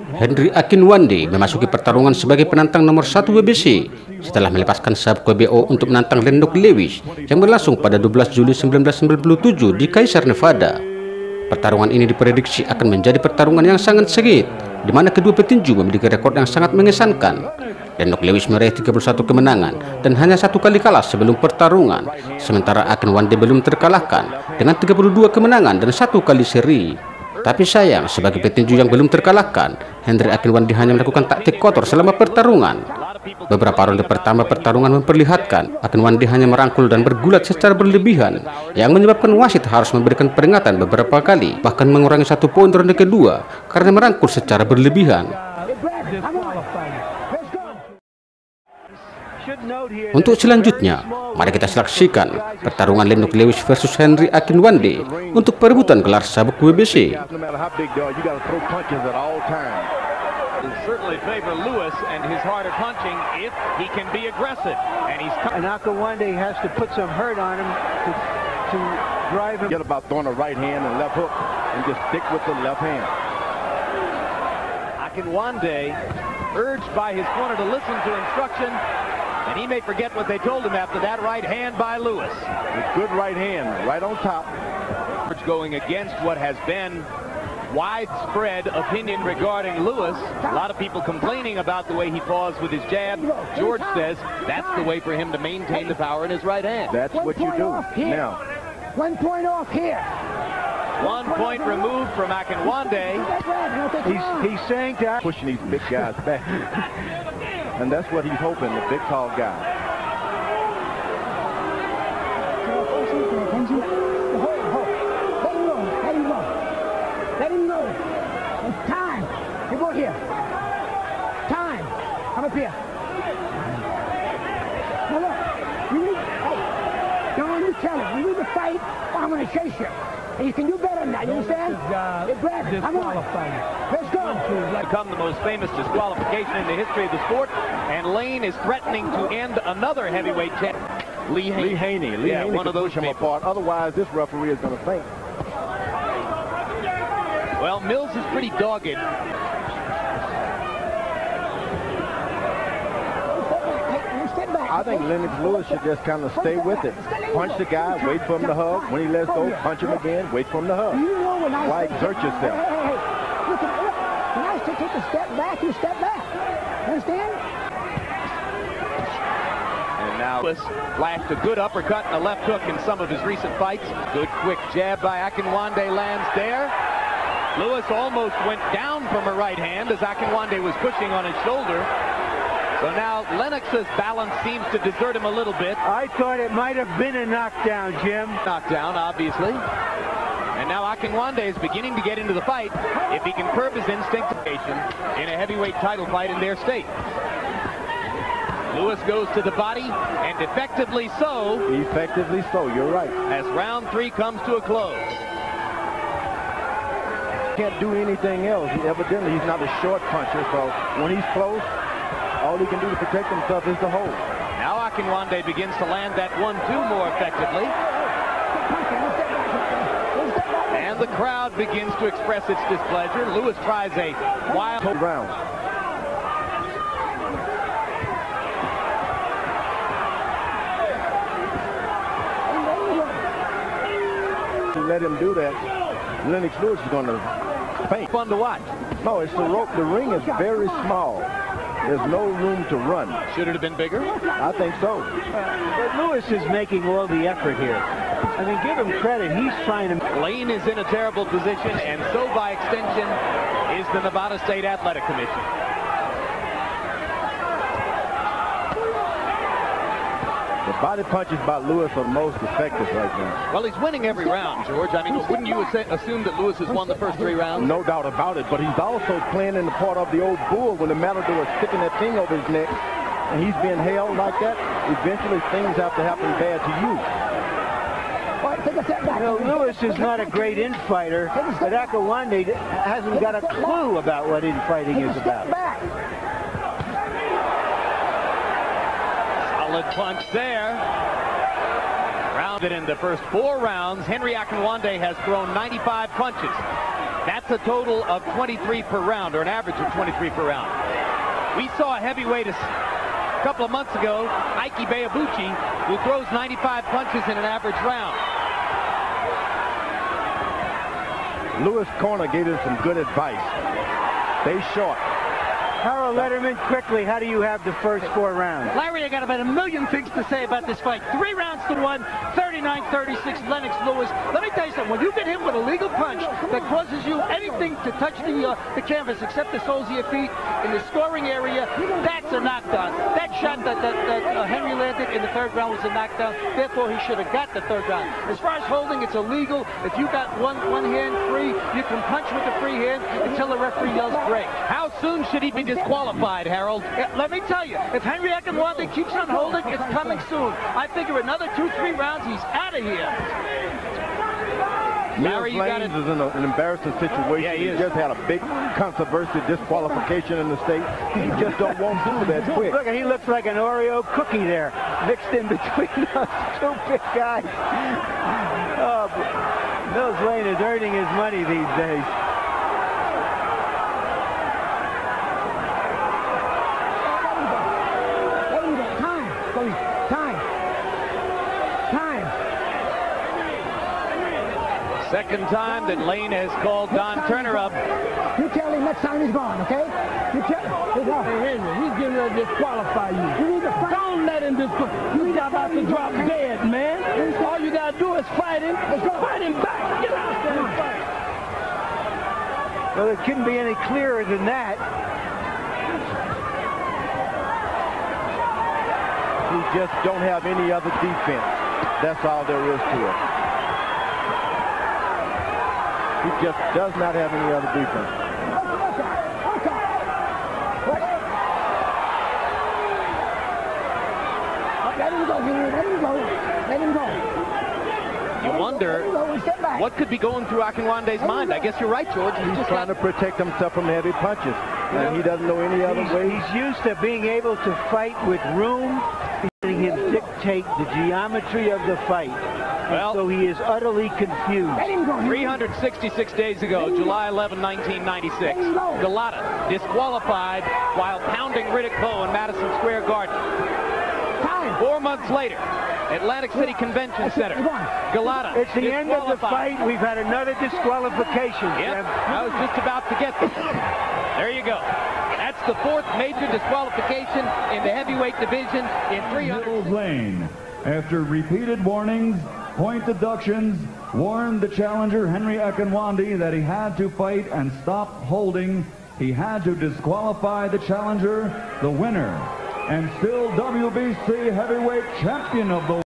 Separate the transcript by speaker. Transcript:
Speaker 1: Akinwande memasuki pertarungan sebagai penantang nomor 1 WBC setelah melepaskan sabuk KBO untuk menantang Lennox Lewis yang berlangsung pada 12 Juli 1997 di Caisars, Nevada. Pertarungan ini diprediksi akan menjadi pertarungan yang sangat sengit, di mana kedua petinju memiliki rekor yang sangat mengesankan. Lennox Lewis meraih 31 kemenangan dan hanya 1 kali kalah sebelum pertarungan, sementara Akinwande belum terkalahkan dengan 32 kemenangan dan 1 kali seri. Tapi sayang, sebagai petinju yang belum terkalahkan, Akinwande hanya melakukan taktik kotor selama pertarungan. Beberapa ronde pertama pertarungan memperlihatkan Akinwande hanya merangkul dan bergulat secara berlebihan, yang menyebabkan wasit harus memberikan peringatan beberapa kali, bahkan mengurangi 1 poin ronde kedua karena merangkul secara berlebihan. Untuk selanjutnya, mari kita saksikan pertarungan Lennox Lewis versus Akinwande untuk perebutan gelar sabuk WBC.
Speaker 2: Akinwande has to put some hurt on him to drive him. Get about throwing a right hand and left hook and just stick with the left hand. Akinwande urged by his corner to listen to instruction, and he may forget what they told him after that right hand by Lewis. A good right hand, right on top. Going against what has been widespread opinion regarding Lewis. A lot of people complaining about the way he paused with his jab. George says that's the way for him to maintain the power in his right hand. That's what you do. Now, 1 point off here. 1 point removed from Akinwande. He's saying that pushing these big guys back. And that's what he's hoping, the big tall guy. Let him know. It's time. You go here. Time. Come up here. Now look. You need, hey, don't you tell him. You need to fight or I'm going to chase you. And you can do better than that, you understand? Hey, Brad, come on. Let's go. Become the most famous disqualification in the history of the sport, and Lane is threatening to end another heavyweight champ. Lee Haney. One of those push him apart. Otherwise, this referee is going to faint. Well, Mills is pretty dogged. I think Lennox Lewis should just kind of stay with it. Punch the guy, wait for him to hug. When he lets go, punch him again, wait for him to hug. Why exert yourself? Look, when I say take a step back, you step back. Understand? And now Lewis flashed a good uppercut and a left hook in some of his recent fights. Good quick jab by Akinwande lands there. Lewis almost went down from a right hand as Akinwande was pushing on his shoulder. So now Lennox's balance seems to desert him a little bit. I thought it might have been a knockdown, Jim. Knockdown, obviously. And now Akinwande is beginning to get into the fight if he can curb his instinct in a heavyweight title fight in their state. Lewis goes to the body, and effectively so. Effectively so, you're right. As round 3 comes to a close. Can't do anything else. Evidently, he's not a short puncher, so when he's close, all he can do to protect himself is to hold. Now Akinwande begins to land that 1-2 more effectively. And the crowd begins to express its displeasure. Lewis tries a wild round. To let him do that, Lennox Lewis is going to faint. Fun to watch. No, it's the rope. The ring is very small. There's no room to run. Should it have been bigger? I think so. But Lewis is making all the effort here. I mean, give him credit. He's trying to... Lane is in a terrible position, and so by extension is the Nevada State Athletic Commission. The body punches by Lewis are most effective right now. Well, he's winning every round, George. I mean, wouldn't you assume that Lewis has won the first 3 rounds? No doubt about it, but he's also playing in the part of the old bull when the matador is sticking that thing over his neck, and he's being held like that. Eventually, things have to happen bad to you. You know, Lewis is not a great infighter, but Akinwande hasn't got a clue about what infighting is about. Solid punch there. Rounded in the first 4 rounds, Akinwande has thrown 95 punches. That's a total of 23 per round, or an average of 23 per round. We saw a heavyweight a couple of months ago, Ike Bayabuchi, who throws 95 punches in an average round.
Speaker 3: Lewis' corner gave him some good advice. Stay short.
Speaker 4: Harold Letterman, quickly, how do you have the first 4 rounds?
Speaker 5: Larry, I got about a million things to say about this fight. 3 rounds to 1, 39-36, Lennox Lewis. Let me tell you something. When you get hit with a legal punch that causes you anything to touch the canvas except the soles of your feet in the scoring area, that's a knockdown. That shot that Henry landed in the 3rd round was a knockdown. Therefore, he should have got the 3rd round. As far as holding, it's illegal. If you got one hand free, you can punch with the free hand until the referee yells break.
Speaker 2: How soon should he be disqualified, Harold?
Speaker 5: Let me tell you, if Henry Akinwande keeps on holding, it's coming soon. I figure another 2-3 rounds, he's out of here.
Speaker 2: Larry, you got it.
Speaker 3: Is in an embarrassing situation.
Speaker 2: Yeah,
Speaker 3: he just had a big controversy, disqualification in the state. He just don't want to do that quick.
Speaker 4: Look, he looks like an Oreo cookie there, mixed in between those 2 big guys. Oh, Mills Lane is earning his money these days.
Speaker 2: Second time that Lane has called Don Turner up.
Speaker 6: You tell him next time he's gone, okay? You tell him. Hey, Henry, he's getting ready to disqualify you. Don't let him disqualify. He's about to drop dead, man. All you got to do is fight him. Fight him back. Get out there and fight.
Speaker 4: Well, it couldn't be any clearer than that.
Speaker 3: He just don't have any other defense. That's all there is to it. He just does not have any other defense.
Speaker 6: Let him go, Henry. Let him go. Let him go.
Speaker 2: You wonder what could be going through Akinwande's mind. I guess you're right, George.
Speaker 3: He's trying to protect himself from heavy punches, and he doesn't know any other way.
Speaker 4: He's used to being able to fight with room. He's letting him dictate the geometry of the fight.
Speaker 2: Well,
Speaker 4: so he is utterly confused.
Speaker 2: 366 days ago, July 11, 1996, Galata disqualified while pounding Riddick Bowe in Madison Square Garden. 4 months later, Atlantic City Convention Center, Galata.
Speaker 4: It's the end of the fight. We've had another disqualification.
Speaker 2: Yep, I was just about to get there. There you go. That's the 4th major disqualification in the heavyweight division in 300.
Speaker 7: Lane, after repeated warnings, point deductions, warned the challenger Henry Akinwande that he had to fight and stop holding. He had to disqualify the challenger, the winner, and still WBC heavyweight champion of the